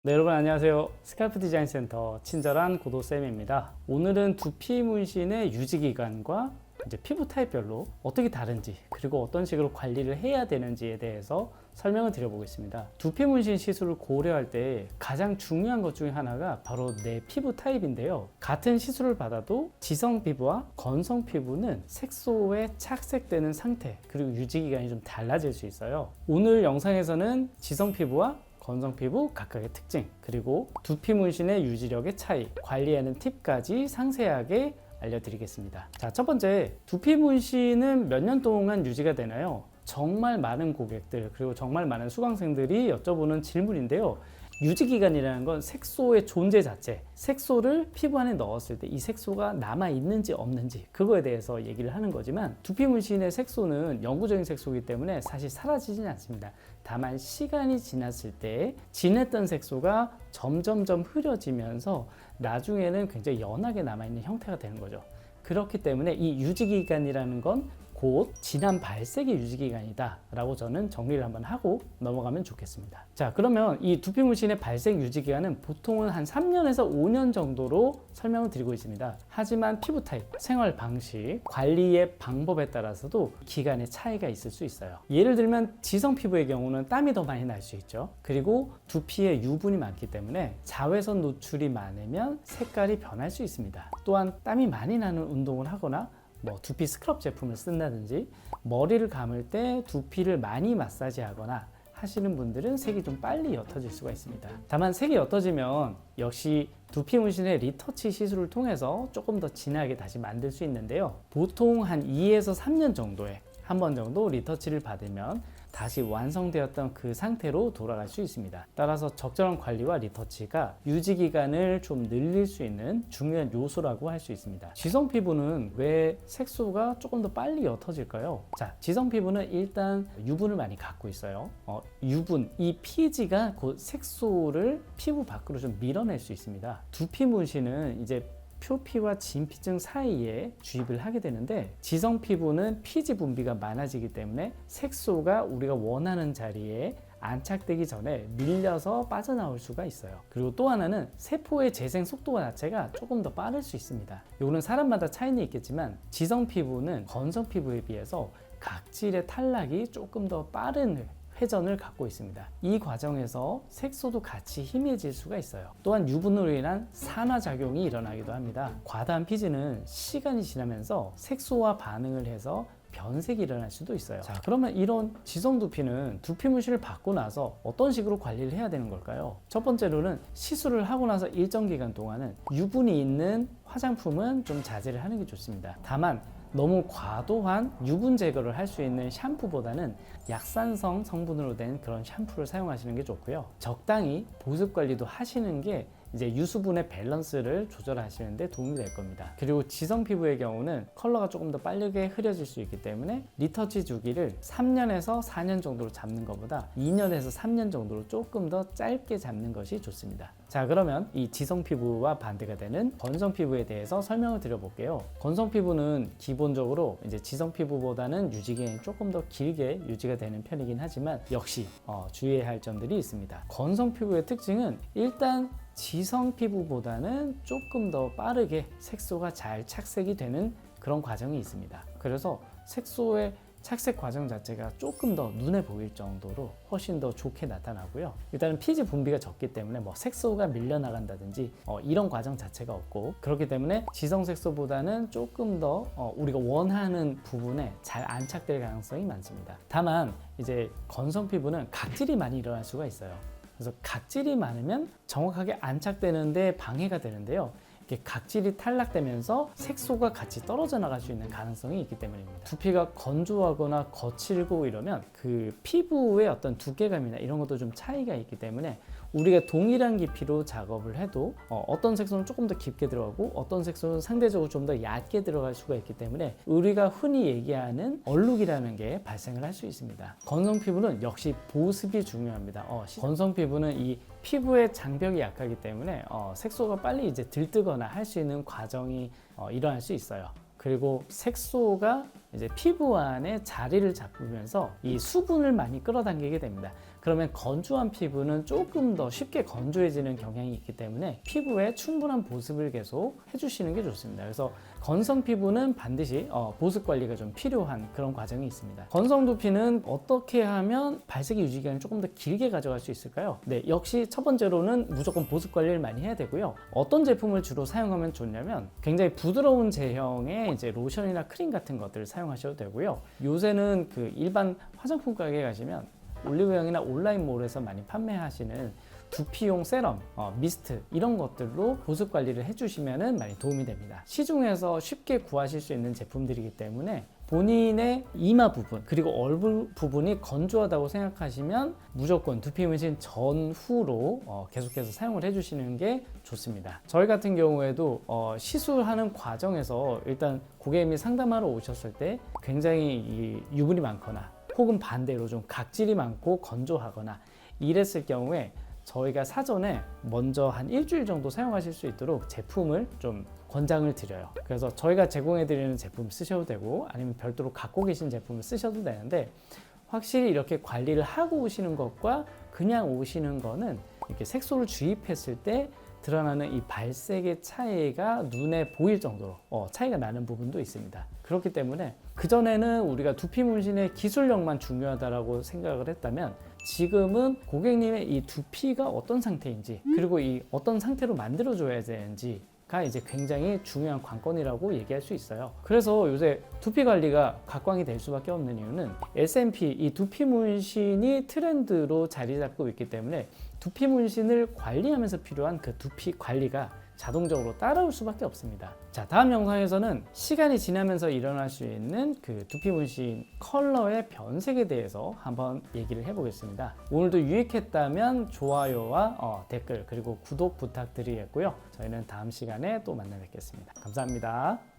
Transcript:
네, 여러분 안녕하세요. 스칼프 디자인 센터 친절한 고도쌤입니다. 오늘은 두피 문신의 유지 기간과 이제 피부 타입별로 어떻게 다른지, 그리고 어떤 식으로 관리를 해야 되는지에 대해서 설명을 드려보겠습니다. 두피 문신 시술을 고려할 때 가장 중요한 것 중에 하나가 바로 내 피부 타입인데요. 같은 시술을 받아도 지성 피부와 건성 피부는 색소에 착색되는 상태, 그리고 유지 기간이 좀 달라질 수 있어요. 오늘 영상에서는 지성 피부와 건성 피부 각각의 특징, 그리고 두피 문신의 유지력의 차이, 관리하는 팁까지 상세하게 알려드리겠습니다. 자, 첫 번째, 두피 문신은 몇 년 동안 유지가 되나요? 정말 많은 고객들, 그리고 정말 많은 수강생들이 여쭤보는 질문인데요. 유지기간이라는 건 색소의 존재 자체, 색소를 피부 안에 넣었을 때 이 색소가 남아있는지 없는지, 그거에 대해서 얘기를 하는 거지만, 두피 문신의 색소는 영구적인 색소이기 때문에 사실 사라지진 않습니다. 다만 시간이 지났을 때 진했던 색소가 점점점 흐려지면서 나중에는 굉장히 연하게 남아있는 형태가 되는 거죠. 그렇기 때문에 이 유지기간이라는 건 곧 진한 발색의 유지기간이다 라고 저는 정리를 한번 하고 넘어가면 좋겠습니다. 자, 그러면 이 두피 문신의 발색 유지기간은 보통은 한 3년에서 5년 정도로 설명을 드리고 있습니다. 하지만 피부 타입, 생활 방식, 관리의 방법에 따라서도 기간의 차이가 있을 수 있어요. 예를 들면 지성 피부의 경우는 땀이 더 많이 날 수 있죠. 그리고 두피에 유분이 많기 때문에 자외선 노출이 많으면 색깔이 변할 수 있습니다. 또한 땀이 많이 나는 운동을 하거나 두피 스크럽 제품을 쓴다든지, 머리를 감을 때 두피를 많이 마사지하거나 하시는 분들은 색이 좀 빨리 옅어질 수가 있습니다. 다만 색이 옅어지면 역시 두피 문신의 리터치 시술을 통해서 조금 더 진하게 다시 만들 수 있는데요. 보통 한 2에서 3년 정도에 한 번 정도 리터치를 받으면 다시 완성되었던 그 상태로 돌아갈 수 있습니다. 따라서 적절한 관리와 리터치가 유지 기간을 좀 늘릴 수 있는 중요한 요소라고 할 수 있습니다. 지성 피부는 왜 색소가 조금 더 빨리 옅어질까요? 자, 지성 피부는 일단 유분을 많이 갖고 있어요. 유분, 이 피지가 그 색소를 피부 밖으로 좀 밀어낼 수 있습니다. 두피 문신은 이제 표피와 진피층 사이에 주입을 하게 되는데, 지성 피부는 피지 분비가 많아지기 때문에 색소가 우리가 원하는 자리에 안착되기 전에 밀려서 빠져나올 수가 있어요. 그리고 또 하나는 세포의 재생 속도 자체가 조금 더 빠를 수 있습니다. 이거는 사람마다 차이는 있겠지만 지성 피부는 건성 피부에 비해서 각질의 탈락이 조금 더 빠른 회전을 갖고 있습니다. 이 과정에서 색소도 같이 희미해질 수가 있어요. 또한 유분으로 인한 산화작용이 일어나기도 합니다. 과다한 피지는 시간이 지나면서 색소와 반응을 해서 변색이 일어날 수도 있어요. 자, 그러면 이런 지성 두피는 두피 문신을 받고 나서 어떤 식으로 관리를 해야 되는 걸까요? 첫 번째로는 시술을 하고 나서 일정 기간 동안은 유분이 있는 화장품은 좀 자제를 하는 게 좋습니다. 다만 너무 과도한 유분 제거를 할 수 있는 샴푸보다는 약산성 성분으로 된 그런 샴푸를 사용하시는 게 좋고요. 적당히 보습 관리도 하시는 게 이제 유수분의 밸런스를 조절하시는 데 도움이 될 겁니다. 그리고 지성 피부의 경우는 컬러가 조금 더 빠르게 흐려질 수 있기 때문에 리터치 주기를 3년에서 4년 정도로 잡는 것보다 2년에서 3년 정도로 조금 더 짧게 잡는 것이 좋습니다. 자, 그러면 이 지성 피부와 반대가 되는 건성 피부에 대해서 설명을 드려볼게요. 건성 피부는 기본적으로 이제 지성 피부보다는 유지기간이 조금 더 길게 유지가 되는 편이긴 하지만 역시 주의해야 할 점들이 있습니다. 건성 피부의 특징은 일단 지성 피부보다는 조금 더 빠르게 색소가 잘 착색이 되는 그런 과정이 있습니다. 그래서 색소의 착색 과정 자체가 조금 더 눈에 보일 정도로 훨씬 더 좋게 나타나고요. 일단은 피지 분비가 적기 때문에 색소가 밀려나간다든지 이런 과정 자체가 없고, 그렇기 때문에 지성 색소보다는 조금 더 우리가 원하는 부분에 잘 안착될 가능성이 많습니다. 다만 이제 건성 피부는 각질이 많이 일어날 수가 있어요. 그래서 각질이 많으면 정확하게 안착되는데 방해가 되는데요. 이렇게 각질이 탈락되면서 색소가 같이 떨어져 나갈 수 있는 가능성이 있기 때문입니다. 두피가 건조하거나 거칠고 이러면 그 피부의 어떤 두께감이나 이런 것도 좀 차이가 있기 때문에 우리가 동일한 깊이로 작업을 해도 어떤 색소는 조금 더 깊게 들어가고 어떤 색소는 상대적으로 좀 더 얕게 들어갈 수가 있기 때문에 우리가 흔히 얘기하는 얼룩이라는 게 발생을 할 수 있습니다. 건성 피부는 역시 보습이 중요합니다. 건성 피부는 이 피부의 장벽이 약하기 때문에 색소가 빨리 이제 들뜨거나 할 수 있는 과정이 일어날 수 있어요. 그리고 색소가 이제 피부 안에 자리를 잡으면서 이 수분을 많이 끌어당기게 됩니다. 그러면 건조한 피부는 조금 더 쉽게 건조해지는 경향이 있기 때문에 피부에 충분한 보습을 계속 해주시는 게 좋습니다. 그래서 건성 피부는 반드시 보습 관리가 좀 필요한 그런 과정이 있습니다. 건성 두피는 어떻게 하면 발색 유지 기간을 조금 더 길게 가져갈 수 있을까요? 네, 역시 첫 번째로는 무조건 보습 관리를 많이 해야 되고요. 어떤 제품을 주로 사용하면 좋냐면 굉장히 부드러운 제형의 이제 로션이나 크림 같은 것들을 사용하셔도 되고요. 요새는 그 일반 화장품 가게에 가시면 올리브영이나 온라인몰에서 많이 판매하시는 두피용 세럼, 미스트 이런 것들로 보습 관리를 해주시면 많이 도움이 됩니다. 시중에서 쉽게 구하실 수 있는 제품들이기 때문에 본인의 이마 부분 그리고 얼굴 부분이 건조하다고 생각하시면 무조건 두피 문신 전후로 계속해서 사용을 해주시는 게 좋습니다. 저희 같은 경우에도 시술하는 과정에서 일단 고객님이 상담하러 오셨을 때 굉장히 이 유분이 많거나 혹은 반대로 좀 각질이 많고 건조하거나 이랬을 경우에 저희가 사전에 먼저 한 일주일 정도 사용하실 수 있도록 제품을 좀 권장을 드려요. 그래서 저희가 제공해 드리는 제품 쓰셔도 되고 아니면 별도로 갖고 계신 제품을 쓰셔도 되는데 확실히 이렇게 관리를 하고 오시는 것과 그냥 오시는 거는 이렇게 색소를 주입했을 때 드러나는 이 발색의 차이가 눈에 보일 정도로 차이가 나는 부분도 있습니다. 그렇기 때문에 그전에는 우리가 두피 문신의 기술력만 중요하다고 생각을 했다면 지금은 고객님의 이 두피가 어떤 상태인지 그리고 이 어떤 상태로 만들어줘야 되는지가 이제 굉장히 중요한 관건이라고 얘기할 수 있어요. 그래서 요새 두피 관리가 각광이 될 수밖에 없는 이유는 S&P 이 두피 문신이 트렌드로 자리 잡고 있기 때문에 두피 문신을 관리하면서 필요한 그 두피 관리가 자동적으로 따라올 수밖에 없습니다. 자, 다음 영상에서는 시간이 지나면서 일어날 수 있는 그 두피 문신 컬러의 변색에 대해서 한번 얘기를 해보겠습니다. 오늘도 유익했다면 좋아요와 댓글 그리고 구독 부탁드리겠고요. 저희는 다음 시간에 또 만나 뵙겠습니다. 감사합니다.